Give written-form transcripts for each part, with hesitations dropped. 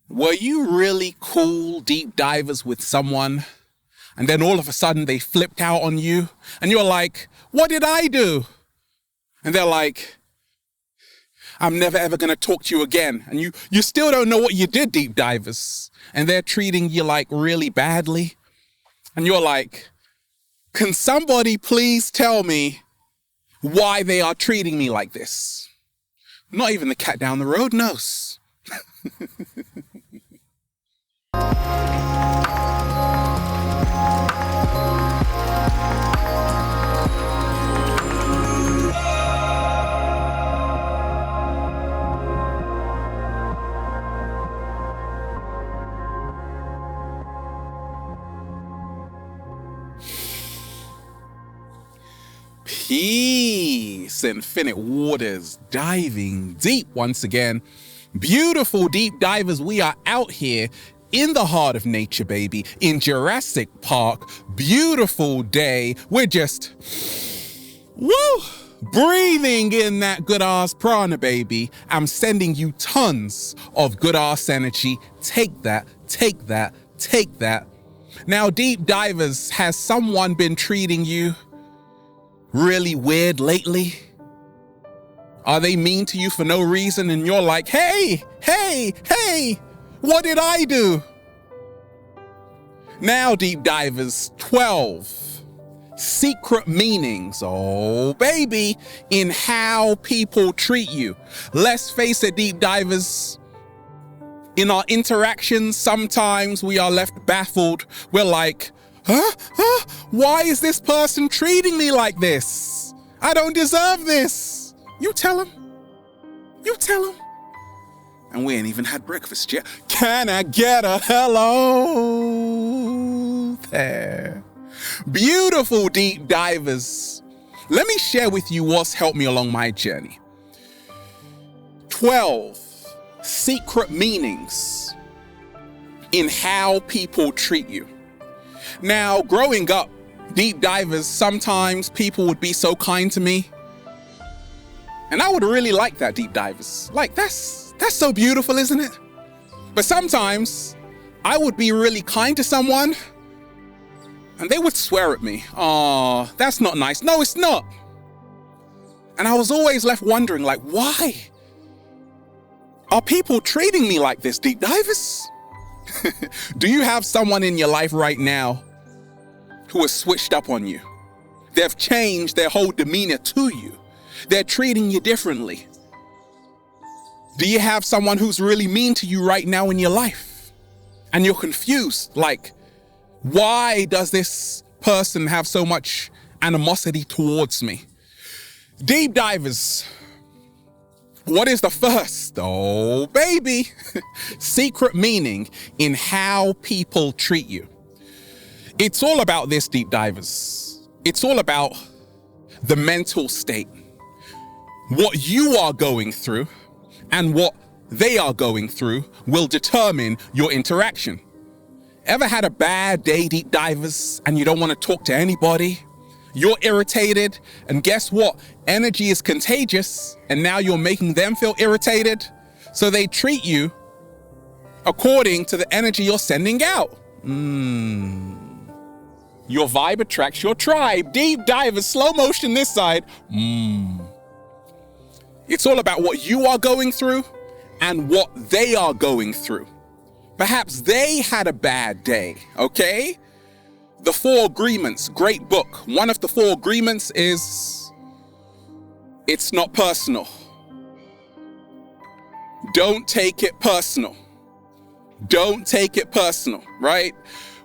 Were you really cool deep divers with someone, and then all of a sudden they flipped out on you, and you're like, what did I do? And they're like, I'm never ever going to talk to you again. And you still don't know what you did, deep divers. And they're treating you like really badly. And you're like, can somebody please tell me why they are treating me like this? Not even the cat down the road knows. Peace, infinite waters, diving deep once again. Beautiful deep divers, we are out here in the heart of nature, baby, in Jurassic Park. Beautiful day. We're just, breathing in that good ass prana, baby. I'm sending you tons of good ass energy. Take that, take that, take that. Now, deep divers, has someone been treating you really weird lately? Are they mean to you for no reason and you're like, hey, what did I do? Now, deep divers, 12 secret meanings, oh baby, in how people treat you. Let's face it, deep divers, in our interactions, sometimes we are left baffled. We're like, why is this person treating me like this? I don't deserve this. You tell him. And we ain't even had breakfast yet. Can I get a hello there? Beautiful deep divers. Let me share with you what's helped me along my journey. 12 secret meanings in how people treat you. Now, growing up, deep divers, sometimes people would be so kind to me. And I would really like that, deep divers. Like, that's so beautiful, isn't it? But sometimes I would be really kind to someone and they would swear at me. Oh, that's not nice. No, it's not. And I was always left wondering, like, why are people treating me like this, deep divers? Do you have someone in your life right now who has switched up on you? They've changed their whole demeanor to you. They're treating you differently. Do you have someone who's really mean to you right now in your life? And you're confused, like, why does this person have so much animosity towards me? Deep divers, what is the first, oh baby, secret meaning in how people treat you? It's all about this, deep divers. It's all about the mental state. What you are going through and what they are going through will determine your interaction. Ever had a bad day, deep divers, and you don't want to talk to anybody? You're irritated, and guess what? Energy is contagious, and now you're making them feel irritated, so they treat you according to the energy you're sending out. Your vibe attracts your tribe. Deep divers, slow motion this side. It's all about what you are going through and what they are going through. Perhaps they had a bad day, okay? The 4 Agreements, great book. One of the 4 agreements is, it's not personal. Don't take it personal. Don't take it personal, right?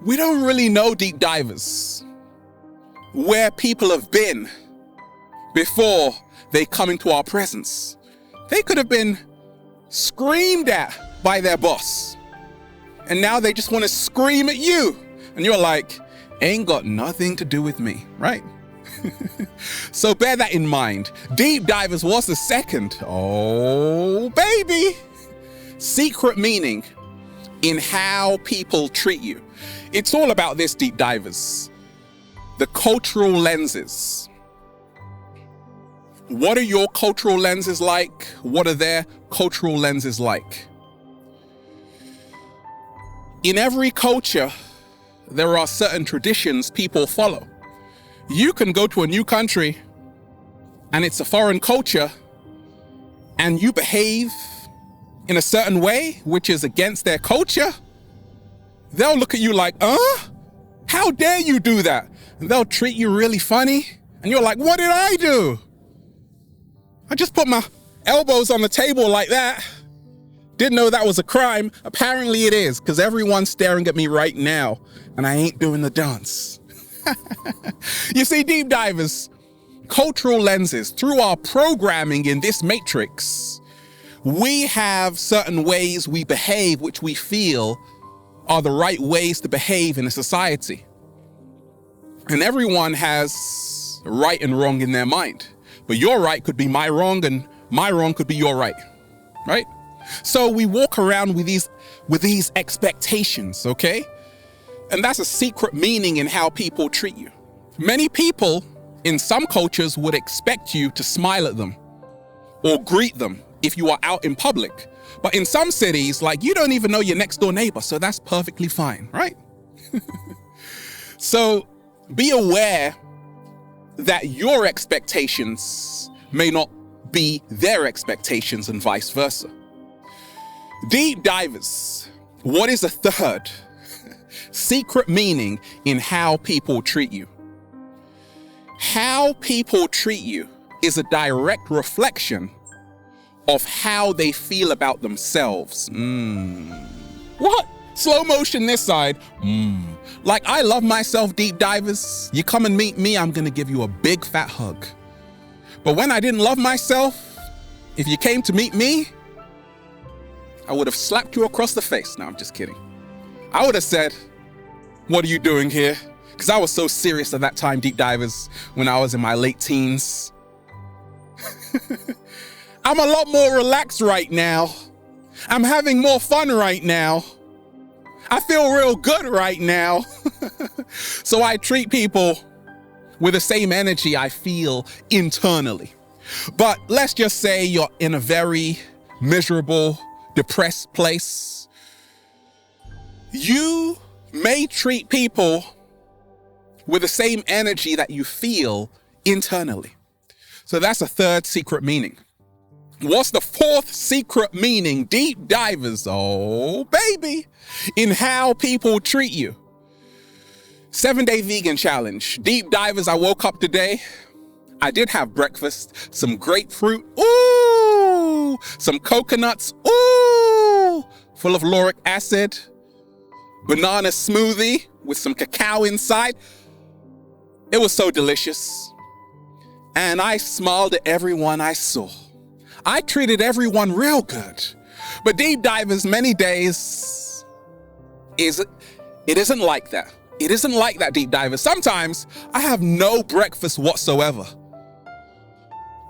We don't really know, deep divers, where people have been before they come into our presence. They could have been screamed at by their boss, and now they just want to scream at you. And you're like, ain't got nothing to do with me, right? So bear that in mind. Deep divers, what's the second? Oh, baby. Secret meaning in how people treat you. It's all about this, deep divers. The cultural lenses. What are your cultural lenses like? What are their cultural lenses like? In every culture, there are certain traditions people follow. You can go to a new country and it's a foreign culture and you behave in a certain way, which is against their culture. They'll look at you like, how dare you do that? And they'll treat you really funny. And you're like, what did I do? I just put my elbows on the table like that. Didn't know that was a crime. Apparently it is, because everyone's staring at me right now and I ain't doing the dance. You see, deep divers, cultural lenses, through our programming in this matrix, we have certain ways we behave which we feel are the right ways to behave in a society. And everyone has right and wrong in their mind. But your right could be my wrong and my wrong could be your right, right? So we walk around with these expectations, okay? And that's a secret meaning in how people treat you. Many people in some cultures would expect you to smile at them or greet them if you are out in public. But in some cities, like, you don't even know your next door neighbor, so that's perfectly fine, right? So be aware that your expectations may not be their expectations and vice versa. Deep divers, what is a third secret meaning in how people treat you? How people treat you is a direct reflection of how they feel about themselves. What? Slow motion this side. Like, I love myself, deep divers. You come and meet me, I'm gonna give you a big fat hug. But when I didn't love myself, if you came to meet me, I would have slapped you across the face. No, I'm just kidding. I would have said, what are you doing here? Because I was so serious at that time, deep divers, when I was in my late teens. I'm a lot more relaxed right now. I'm having more fun right now. I feel real good right now. So I treat people with the same energy I feel internally. But let's just say you're in a very miserable, depressed place. You may treat people with the same energy that you feel internally. So that's a third secret meaning. What's the fourth secret meaning, deep divers? Oh, baby, in how people treat you. 7-day vegan challenge. Deep divers, I woke up today. I did have breakfast, some grapefruit, ooh, some coconuts, ooh, full of lauric acid, banana smoothie with some cacao inside. It was so delicious. And I smiled at everyone I saw. I treated everyone real good. But deep divers, many days, it isn't like that. It isn't like that, deep divers. Sometimes I have no breakfast whatsoever.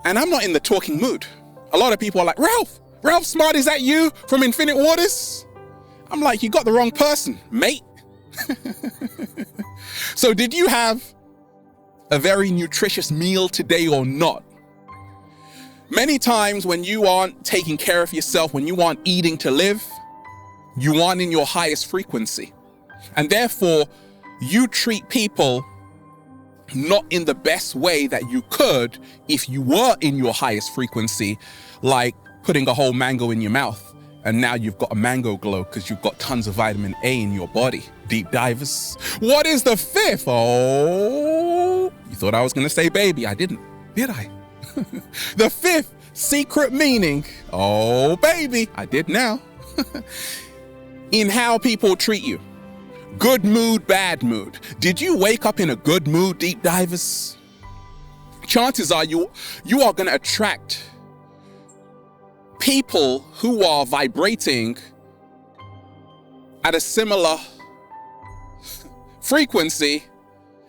And I'm not in the talking mood. A lot of people are like, Ralph Smart, is that you from Infinite Waters? I'm like, you got the wrong person, mate. So did you have a very nutritious meal today or not? Many times when you aren't taking care of yourself, when you aren't eating to live, you aren't in your highest frequency. And therefore, you treat people not in the best way that you could if you were in your highest frequency, like putting a whole mango in your mouth. And now you've got a mango glow because you've got tons of vitamin A in your body. Deep divers. What is the fifth? Oh, you thought I was going to say baby. I didn't, did I? The fifth secret meaning. Oh, baby. I did now. In how people treat you. Good mood, bad mood. Did you wake up in a good mood, deep divers? Chances are you are going to attract people who are vibrating at a similar frequency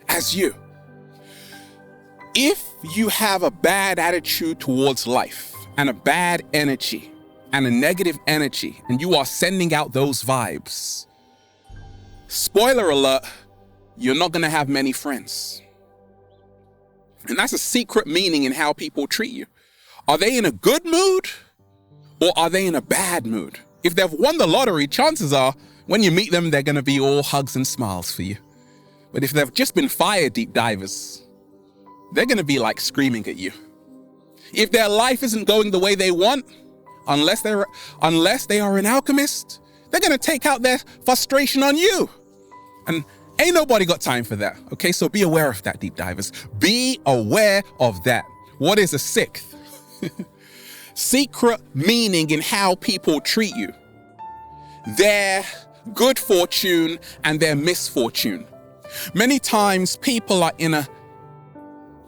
as you. If you have a bad attitude towards life and a bad energy and a negative energy, and you are sending out those vibes, spoiler alert, you're not going to have many friends. And that's a secret meaning in how people treat you. Are they in a good mood or are they in a bad mood? If they've won the lottery, chances are When you meet them, they're going to be all hugs and smiles for you. But if they've just been fired deep divers, they're going to be like screaming at you. If their life isn't going the way they want, unless they are an alchemist, they're going to take out their frustration on you. And ain't nobody got time for that. Okay, so be aware of that, deep divers. Be aware of that. What is a sixth? Secret meaning in how people treat you. Their good fortune and their misfortune. Many times people are in a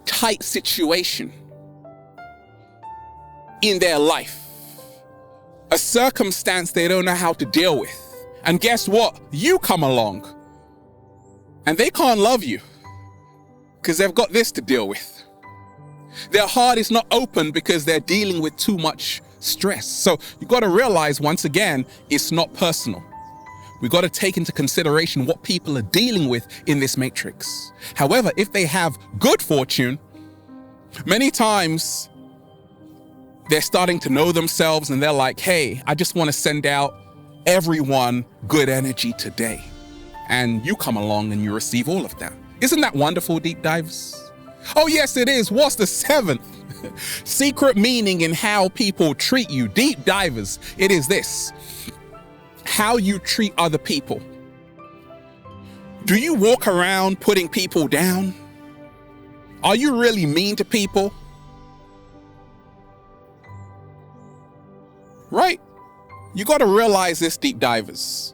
tight situation in their life, a circumstance they don't know how to deal with. And guess what? You come along and they can't love you because they've got this to deal with. Their heart is not open because they're dealing with too much stress. So you got to realize, once again, it's not personal. We got to take into consideration what people are dealing with in this matrix. However, if they have good fortune, many times they're starting to know themselves and they're like, hey, I just want to send out everyone good energy today. And you come along and you receive all of that. Isn't that wonderful, deep divers? Oh, yes, it is. What's the seventh? Secret meaning in how people treat you. Deep divers, it is this. How you treat other people. Do you walk around putting people down? Are you really mean to people? Right? You got to realize this, deep divers.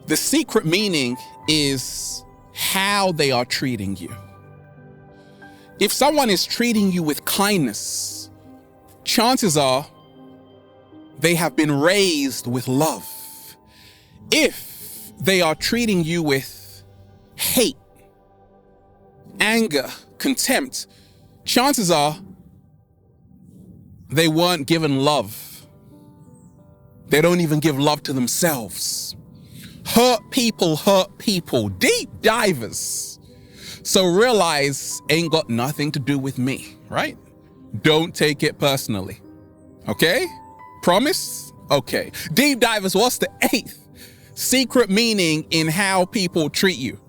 The secret meaning is how they are treating you. If someone is treating you with kindness, chances are they have been raised with love. If they are treating you with hate, anger, contempt, chances are they weren't given love. They don't even give love to themselves. Hurt people, deep divers. So realize, ain't got nothing to do with me, right? Don't take it personally, okay? Promise? Okay. Deep divers, what's the eighth? Secret meaning in how people treat you.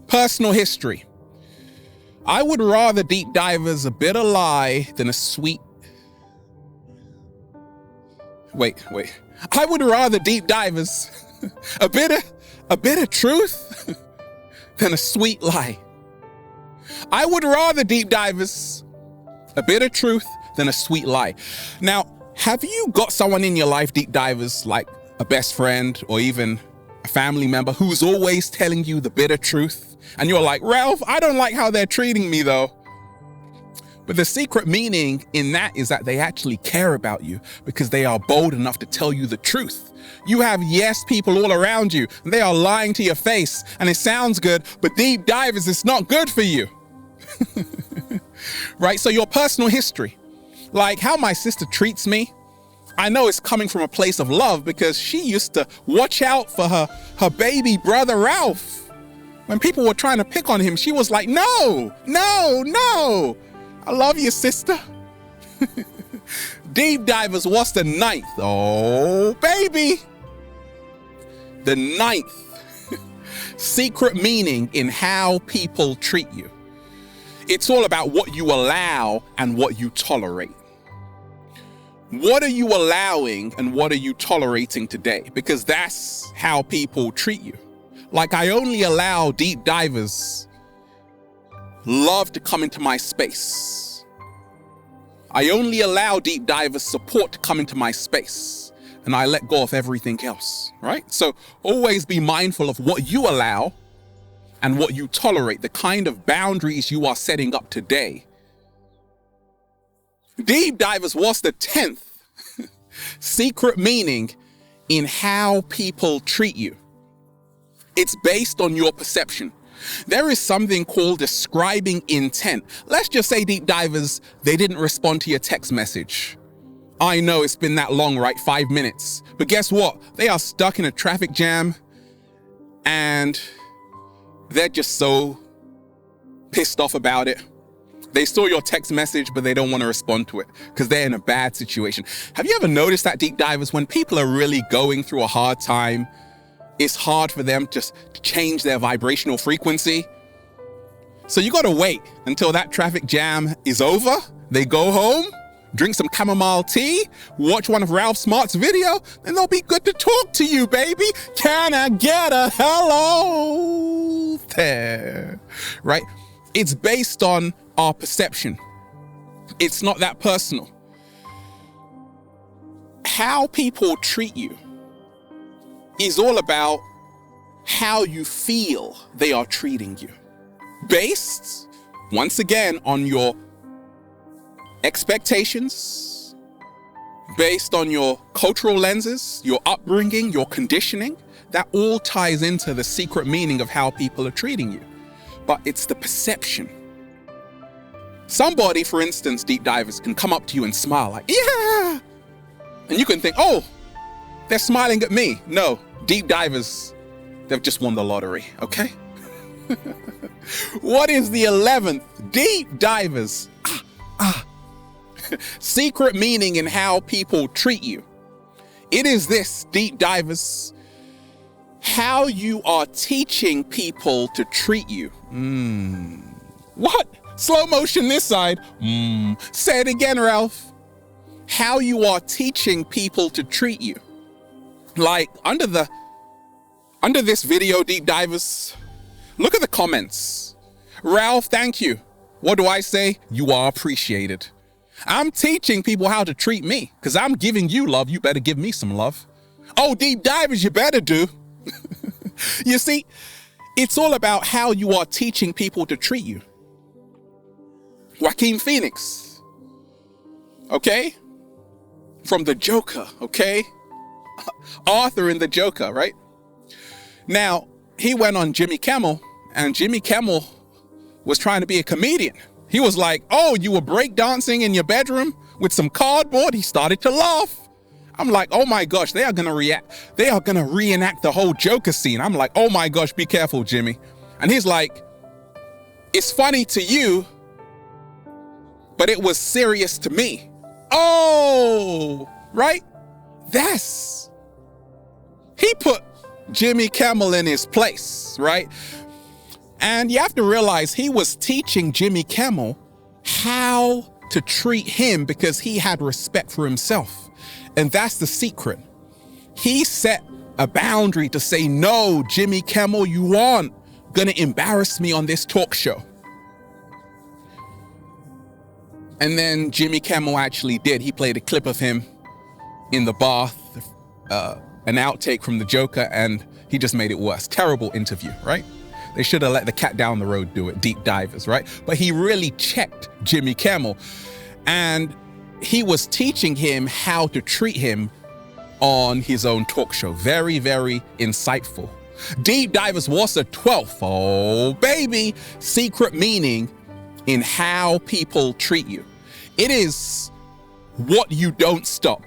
Personal history. I would rather, deep divers, a bitter lie than a sweet... Wait. I would rather, deep divers, a bitter truth than a sweet lie. I would rather, deep divers, a bitter truth than a sweet lie. Now, have you got someone in your life, deep divers, like a best friend or even a family member who's always telling you the bitter truth? And you're like, Ralph, I don't like how they're treating me though. But the secret meaning in that is that they actually care about you because they are bold enough to tell you the truth. You have yes people all around you and they are lying to your face and it sounds good, but deep divers, it's not good for you. Right? So your personal history, like how my sister treats me, I know it's coming from a place of love because she used to watch out for her baby brother Ralph. When people were trying to pick on him, she was like, no. I love you, sister. Deep divers, what's the ninth? Oh, baby. The ninth. Secret meaning in how people treat you. It's all about what you allow and what you tolerate. What are you allowing and what are you tolerating today? Because that's how people treat you. Like, I only allow deep divers love to come into my space. I only allow deep divers support to come into my space. And I let go of everything else, right? So always be mindful of what you allow and what you tolerate, the kind of boundaries you are setting up today. Deep divers, what's the 10th? Secret meaning in how people treat you. It's based on your perception. There is something called describing intent. Let's just say, deep divers, they didn't respond to your text message. I know it's been that long, right? 5 minutes. But guess what? They are stuck in a traffic jam and they're just so pissed off about it. They saw your text message, but they don't want to respond to it because they're in a bad situation. Have you ever noticed that, deep divers, when people are really going through a hard time, it's hard for them just to change their vibrational frequency? So you got to wait until that traffic jam is over. They go home, drink some chamomile tea, watch one of Ralph Smart's video, and they'll be good to talk to you, baby. Can I get a hello there? Right? It's based on our perception. It's not that personal. How people treat you is all about how you feel they are treating you. Based, once again, on your expectations, based on your cultural lenses, your upbringing, your conditioning. That all ties into the secret meaning of how people are treating you. But it's the perception. Somebody, for instance, deep divers, can come up to you and smile like, yeah! And you can think, oh, they're smiling at me. No, deep divers, they've just won the lottery, okay? What is the 11th? Deep divers. Secret meaning in how people treat you. It is this, deep divers, how you are teaching people to treat you. What? Slow motion this side. Say it again, Ralph. How you are teaching people to treat you. Like under this video, deep divers, look at the comments. Ralph, thank you. What do I say? You are appreciated. I'm teaching people how to treat me because I'm giving you love. You better give me some love. Oh, deep divers, you better do. You see, it's all about how you are teaching people to treat you. Joaquin Phoenix, okay? From the Joker, okay? Arthur in the Joker, right? Now, he went on Jimmy Kimmel, and Jimmy Kimmel was trying to be a comedian. He was like, oh, you were breakdancing in your bedroom with some cardboard? He started to laugh. I'm like, oh my gosh, they are gonna reenact the whole Joker scene. I'm like, oh my gosh, be careful, Jimmy. And he's like, it's funny to you, but it was serious to me. Oh, right? He put Jimmy Kimmel in his place, right? And you have to realize he was teaching Jimmy Kimmel how to treat him because he had respect for himself. And that's the secret. He set a boundary to say, no, Jimmy Kimmel, you aren't gonna embarrass me on this talk show. And then Jimmy Kimmel actually did. He played a clip of him in the bath, an outtake from the Joker, and he just made it worse. Terrible interview, right? They should have let the cat down the road do it, deep divers, right? But he really checked Jimmy Kimmel, and he was teaching him how to treat him on his own talk show. Very, very insightful. Deep divers, what's the 12th? Oh, baby. Secret meaning in how people treat you. It is what you don't stop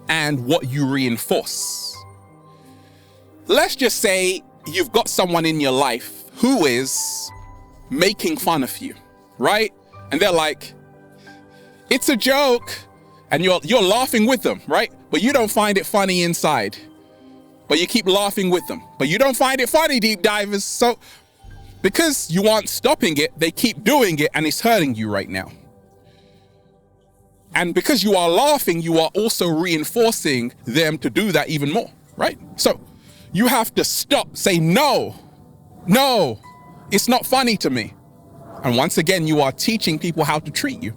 and what you reinforce. Let's just say you've got someone in your life who is making fun of you, right? And they're like, it's a joke, and you're laughing with them, right? But you don't find it funny inside. But you keep laughing with them. But you don't find it funny, deep divers. So because you aren't stopping it, they keep doing it, and it's hurting you right now. And because you are laughing, you are also reinforcing them to do that even more, right? So you have to stop, say, no, it's not funny to me. And once again, you are teaching people how to treat you.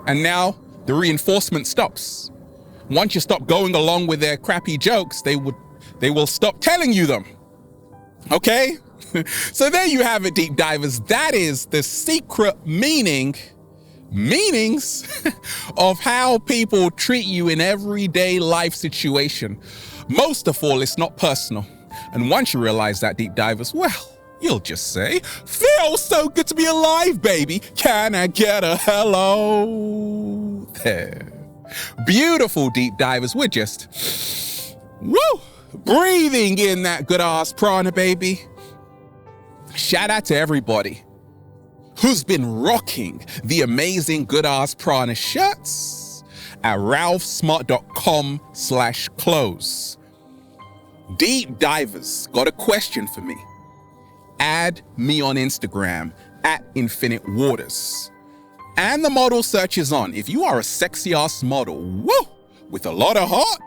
And now the reinforcement stops. Once you stop going along with their crappy jokes, they will stop telling you them. Okay? So there you have it, deep divers. That is the secret meanings of how people treat you in everyday life situation. Most of all, it's not personal. And once you realize that, deep divers, well, you'll just say, feels so good to be alive, baby. Can I get a hello there? Beautiful, deep divers. We're just, breathing in that good ass prana, baby. Shout out to everybody who's been rocking the amazing Good Ass Prana shirts at ralphsmart.com/clothes. Deep Divers got a question for me. Add me on Instagram at Infinite Waters. And the model search is on. If you are a sexy ass model, woo, with a lot of heart,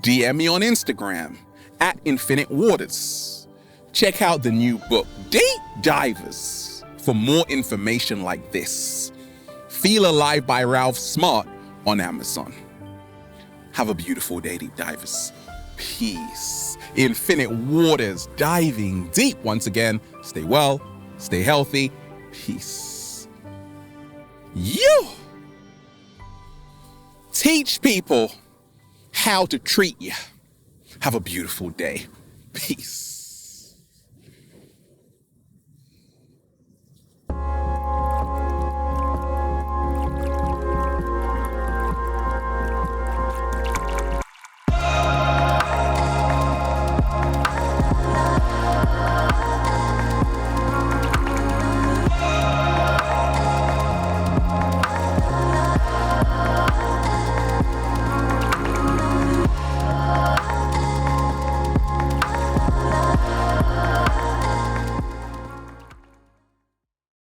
DM me on Instagram at Infinite Waters. Check out the new book, Deep Divers, for more information like this. Feel Alive by Ralph Smart on Amazon. Have a beautiful day, Deep Divers. Peace. Infinite Waters, diving deep. Once again, stay well, stay healthy. Peace. You teach people how to treat you. Have a beautiful day. Peace.